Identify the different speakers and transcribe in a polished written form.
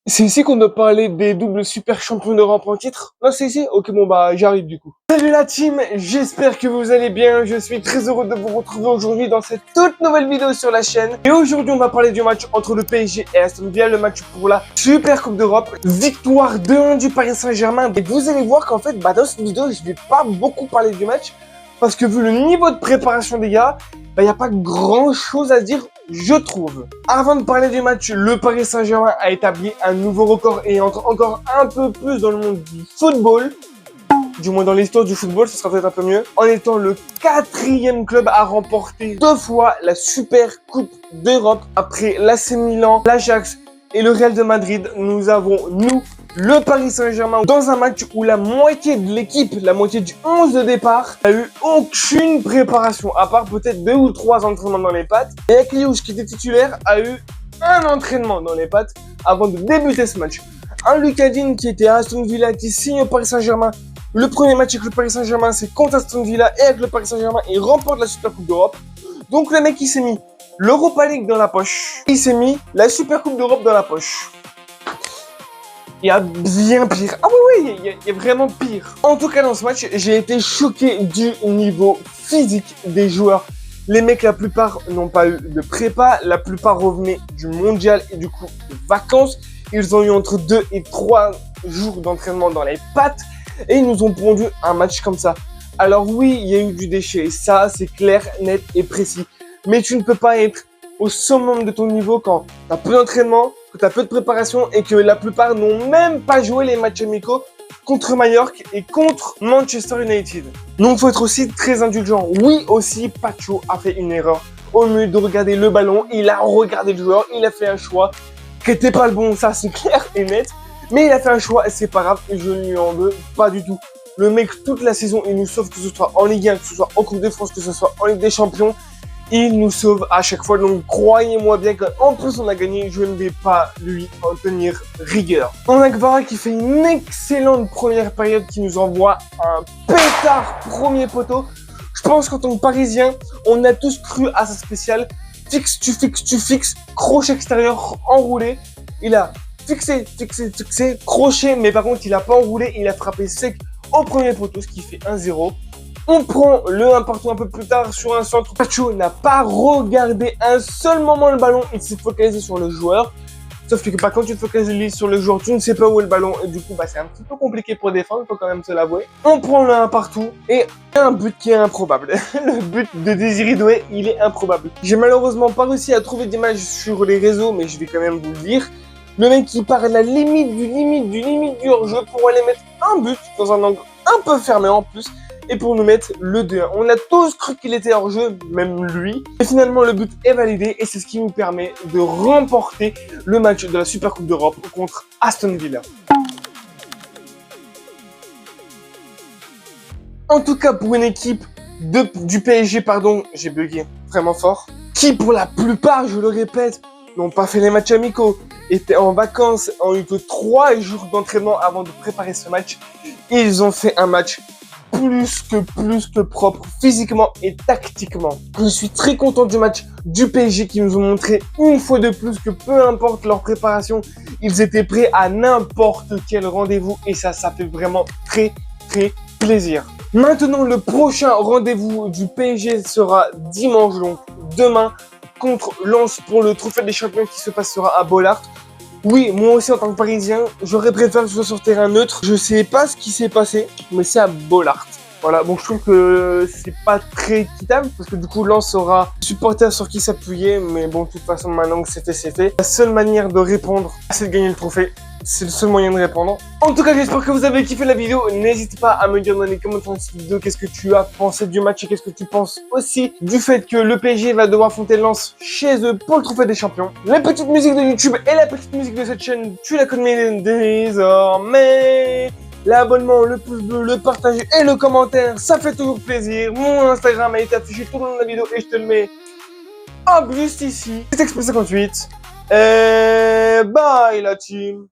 Speaker 1: C'est ici qu'on doit parler des doubles super champions d'Europe en titre? Non, c'est ici? Ok, bon, bah, j'arrive du coup. Salut la team, j'espère que vous allez bien. Je suis très heureux de vous retrouver aujourd'hui dans cette toute nouvelle vidéo sur la chaîne. Et aujourd'hui, on va parler du match entre le PSG et Aston Villa, le match pour la Super Coupe d'Europe. Victoire 2-1 du Paris Saint-Germain. Et vous allez voir qu'en fait, dans cette vidéo, je vais pas beaucoup parler du match. Parce que vu le niveau de préparation des gars, il n'y a pas grand chose à dire, je trouve. Avant de parler du match, le Paris Saint-Germain a établi un nouveau record et entre encore un peu plus dans le monde du football. Du moins dans l'histoire du football, ce sera peut-être un peu mieux. En étant le 4e club à remporter 2 fois la Super Coupe d'Europe. Après l'AC Milan, l'Ajax et le Real de Madrid, nous avons, le Paris Saint-Germain, dans un match où la moitié de l'équipe, la moitié du 11 de départ, n'a eu aucune préparation, à part peut-être 2 ou 3 entraînements dans les pattes. Et Akliouche, qui était titulaire, a eu un entraînement dans les pattes avant de débuter ce match. Un Lucas Digne qui était à Aston Villa, qui signe au Paris Saint-Germain. Le premier match avec le Paris Saint-Germain, c'est contre Aston Villa et avec le Paris Saint-Germain, il remporte la Super Coupe d'Europe. Donc le mec, il s'est mis l'Europa League dans la poche. Il s'est mis la Super Coupe d'Europe dans la poche. Il y a bien pire. Ah oui, il y a vraiment pire. En tout cas, dans ce match, j'ai été choqué du niveau physique des joueurs. Les mecs, la plupart n'ont pas eu de prépa. La plupart revenaient du mondial et du coup de vacances. Ils ont eu entre 2 et 3 jours d'entraînement dans les pattes. Et ils nous ont pondu un match comme ça. Alors oui, il y a eu du déchet. Ça, c'est clair, net et précis. Mais tu ne peux pas être au summum de ton niveau quand tu as peu d'entraînement, que tu as peu de préparation et que la plupart n'ont même pas joué les matchs amicaux contre Mallorca et contre Manchester United. Donc, il faut être aussi très indulgent. Oui, aussi, Pacho a fait une erreur. Au lieu de regarder le ballon, il a regardé le joueur, il a fait un choix qui n'était pas le bon, ça c'est clair et net. Mais il a fait un choix et c'est pas grave et je ne lui en veux pas du tout. Le mec, toute la saison, il nous sauve, que ce soit en Ligue 1, que ce soit en Coupe de France, que ce soit en Ligue des Champions. Il nous sauve à chaque fois, donc croyez-moi bien qu'en plus on a gagné, je ne vais pas lui en tenir rigueur. On a Kvara qui fait une excellente première période, qui nous envoie un pétard premier poteau. Je pense qu'en tant que Parisien, on a tous cru à sa spéciale. Fixe, tu fixes, crochet extérieur enroulé. Il a fixé, crochet, mais par contre il a pas enroulé, il a frappé sec au premier poteau, ce qui fait 1-0. On prend le 1 partout un peu plus tard sur un centre. Pacho n'a pas regardé un seul moment le ballon, il s'est focalisé sur le joueur. Sauf que quand tu te focalises sur le joueur, tu ne sais pas où est le ballon et du coup c'est un petit peu compliqué pour défendre, il faut quand même se l'avouer. On prend le 1 partout et un but qui est improbable. Le but de Désiré Doué, il est improbable. J'ai malheureusement pas réussi à trouver d'image sur les réseaux, mais je vais quand même vous le dire. Le mec qui part à la limite du hors-jeu pour aller mettre un but dans un angle un peu fermé en plus. Et pour nous mettre le 2-1. On a tous cru qu'il était hors jeu, même lui. Et finalement, le but est validé et c'est ce qui nous permet de remporter le match de la Super Coupe d'Europe contre Aston Villa. En tout cas, pour une équipe du PSG, j'ai bugué vraiment fort, qui pour la plupart, je le répète, n'ont pas fait les matchs amicaux, étaient en vacances, ont eu que 3 jours d'entraînement avant de préparer ce match. Ils ont fait un match plus que propre, physiquement et tactiquement. Je suis très content du match du PSG qui nous ont montré une fois de plus que peu importe leur préparation, ils étaient prêts à n'importe quel rendez-vous et ça fait vraiment très plaisir. Maintenant, le prochain rendez-vous du PSG sera dimanche, donc demain, contre Lens pour le trophée des champions qui se passera à Bollaert. Oui, moi aussi en tant que Parisien, j'aurais préféré que ce soit sur terrain neutre. Je sais pas ce qui s'est passé, mais c'est à Bollaert. Voilà, bon, je trouve que c'est pas très équitable parce que du coup, Lens aura supporter sur qui s'appuyer, mais bon, de toute façon, maintenant que c'était, c'est fait. La seule manière de répondre, c'est de gagner le trophée. C'est le seul moyen de répondre. En tout cas, j'espère que vous avez kiffé la vidéo. N'hésite pas à me dire dans les commentaires de cette vidéo qu'est-ce que tu as pensé du match et qu'est-ce que tu penses aussi du fait que le PSG va devoir affronter Lens chez eux pour le trophée des champions. La petite musique de YouTube et la petite musique de cette chaîne, tu la connais désormais. L'abonnement, le pouce bleu, le partage et le commentaire, ça fait toujours plaisir. Mon Instagram a été affiché tout le long de la vidéo et je te le mets hop juste ici. C'est Express 58. Et bye la team.